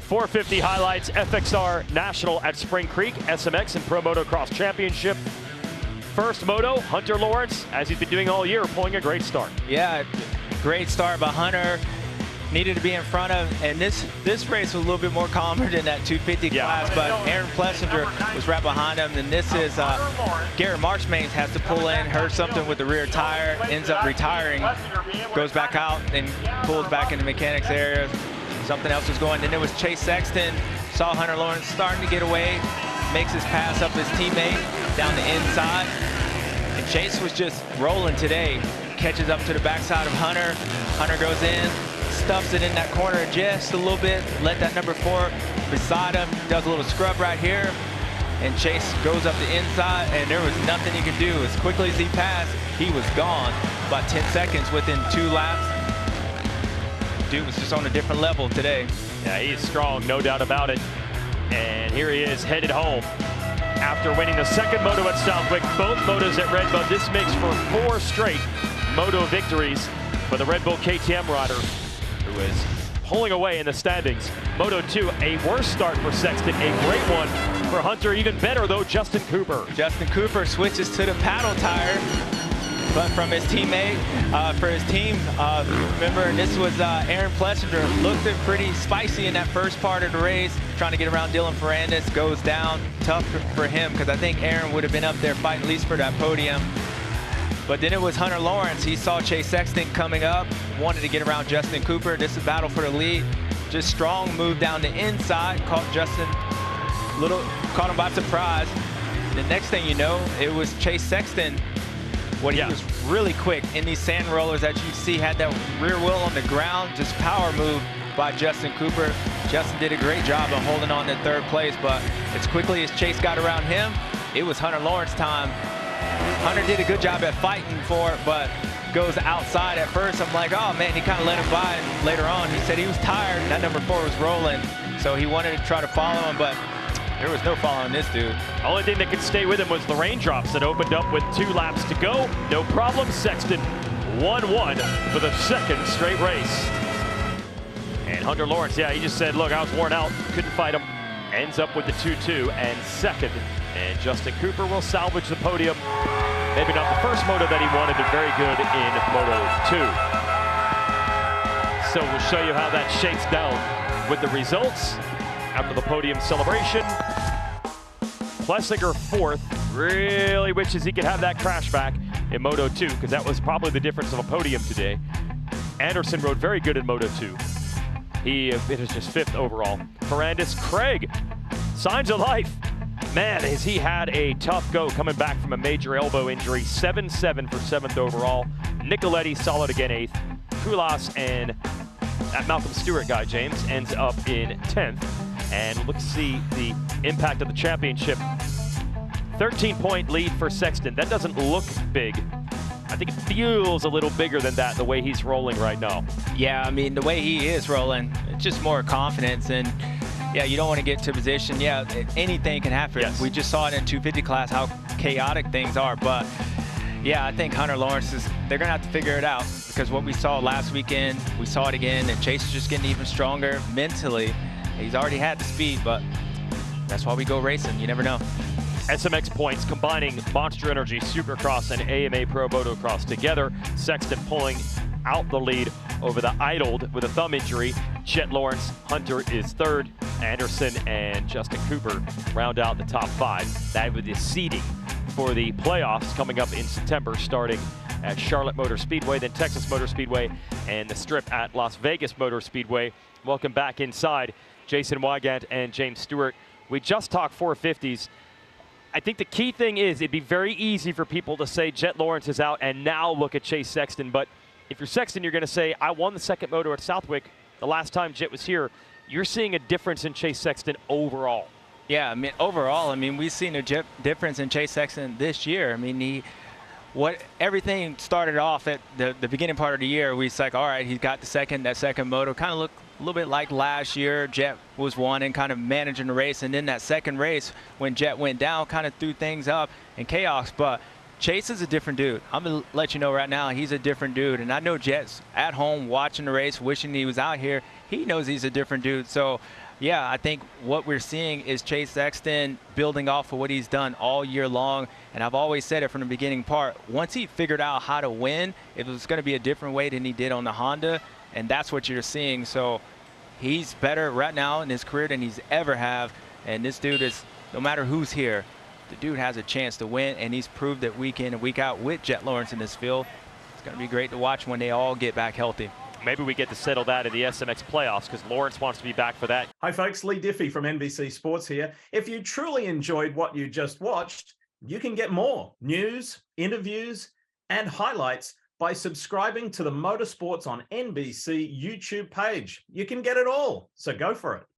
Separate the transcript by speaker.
Speaker 1: 450 highlights, FXR National at Spring Creek, SMX and Pro Motocross Championship. First moto, Hunter Lawrence, as he's been doing all year, pulling a great start.
Speaker 2: Yeah, great start by Hunter. Needed to be in front of, and this race was a little bit more calmer than that 250 class, but Aaron Plessinger was right behind him. And this is Garrett Marchmain has to pull in, hurt something with the rear tire, ends up retiring, goes back out and pulls back in the mechanics area. Something else was going. Then it was Chase Sexton, saw Hunter Lawrence starting to get away, makes his pass up his teammate down the inside. And Chase was just rolling today, catches up to the backside of Hunter. Hunter goes in, stuffs it in that corner just a little bit, let that number 4 beside him, does a little scrub right here, and Chase goes up the inside, and there was nothing he could do. As quickly as he passed, he was gone. About 10 seconds within 2 laps. Dude was just on a different level today.
Speaker 1: Yeah, he's strong, no doubt about it. And here he is headed home. After winning the second moto at Southwick, both motos at Red Bull, this makes for 4 straight moto victories for the Red Bull KTM rider, who is pulling away in the standings. Moto 2, a worse start for Sexton, a great one for Hunter. Even better though, Justin Cooper.
Speaker 2: Justin Cooper switches to the paddle tire, but from his teammate, for his team, remember this was Aaron Plessinger, looked pretty spicy in that first part of the race, trying to get around Dylan Ferrandis, goes down. Tough for him, because I think Aaron would have been up there fighting at least for that podium. But then it was Hunter Lawrence. He saw Chase Sexton coming up, wanted to get around Justin Cooper. This is a battle for the lead. Just strong move down the inside, caught Justin, caught him by surprise. The next thing you know, it was Chase Sexton. He was really quick in these sand rollers that you see, had that rear wheel on the ground, just power move by Justin Cooper. Justin did a great job of holding on to 3rd place, but as quickly as Chase got around him, it was Hunter Lawrence time. Hunter did a good job at fighting for it, but goes outside at first. I'm like, oh man, he kind of let him by. And later on, he said he was tired, and that number 4 was rolling, so he wanted to try to follow him, but there was no following this dude.
Speaker 1: The only thing that could stay with him was the raindrops that opened up with 2 laps to go. No problem, Sexton 1-1 for the 2nd straight race. And Hunter Lawrence, yeah, he just said, look, I was worn out, couldn't fight him. Ends up with the 2-2 and 2nd. And Justin Cooper will salvage the podium. Maybe not the first moto that he wanted, but very good in Moto 2. So we'll show you how that shakes down with the results after the podium celebration. Plessinger 4th, really wishes he could have that crash back in Moto 2, because that was probably the difference of a podium today. Anderson rode very good in Moto 2. He finished just 5th overall. Ferrandis, Craig, signs of life. Man, has he had a tough go coming back from a major elbow injury. 7-7 for 7th overall. Nicoletti solid again 8th. Kulas and that Malcolm Stewart guy, James, ends up in 10th. And look to see the impact of the championship. 13-point lead for Sexton. That doesn't look big. I think it feels a little bigger than that, the way he's rolling right now.
Speaker 2: Yeah, I mean, the way he is rolling, it's just more confidence. And yeah, you don't want to get to position. Yeah, anything can happen.
Speaker 1: Yes.
Speaker 2: We just saw it in 250 class how chaotic things are. But yeah, I think Hunter Lawrence they're going to have to figure it out, because what we saw last weekend, we saw it again, and Chase is just getting even stronger mentally. He's already had the speed, but that's why we go racing. You never know.
Speaker 1: SMX Points combining Monster Energy Supercross and AMA Pro Motocross together. Sexton pulling out the lead over the idled with a thumb injury. Jet Lawrence, Hunter is 3rd. Anderson and Justin Cooper round out the top 5. That with the seeding for the playoffs coming up in September, starting at Charlotte Motor Speedway, then Texas Motor Speedway, and the strip at Las Vegas Motor Speedway. Welcome back inside, Jason Weigandt and James Stewart. We just talked 450s. I think the key thing is it'd be very easy for people to say Jet Lawrence is out and now look at Chase Sexton. But if you're Sexton, you're going to say, I won the 2nd moto at Southwick the last time Jet was here. You're seeing a difference in Chase Sexton overall.
Speaker 2: Yeah, I mean, overall, I mean, we've seen a difference in Chase Sexton this year. I mean, everything started off at the beginning part of the year. We was like, all right, he's got that second moto. Kind of looked a little bit like last year. Jet was one and kind of managing the race. And then that second race, when Jet went down, kind of threw things up in chaos. But Chase is a different dude. I'm going to let you know right now, he's a different dude. And I know Jet's at home watching the race, wishing he was out here. He knows he's a different dude. So Yeah, I think what we're seeing is Chase Sexton building off of what he's done all year long. And I've always said it from the beginning part, once he figured out how to win, it was going to be a different way than he did on the Honda. And that's what you're seeing. So he's better right now in his career than he's ever have. And this dude is, no matter who's here, the dude has a chance to win. And he's proved it week in and week out with Jet Lawrence in this field. It's going to be great to watch when they all get back healthy.
Speaker 1: Maybe we get to settle that in the SMX playoffs because Lawrence wants to be back for that.
Speaker 3: Hi folks, Lee Diffie from NBC Sports here. If you truly enjoyed what you just watched, you can get more news, interviews, and highlights by subscribing to the Motorsports on NBC YouTube page. You can get it all, so go for it.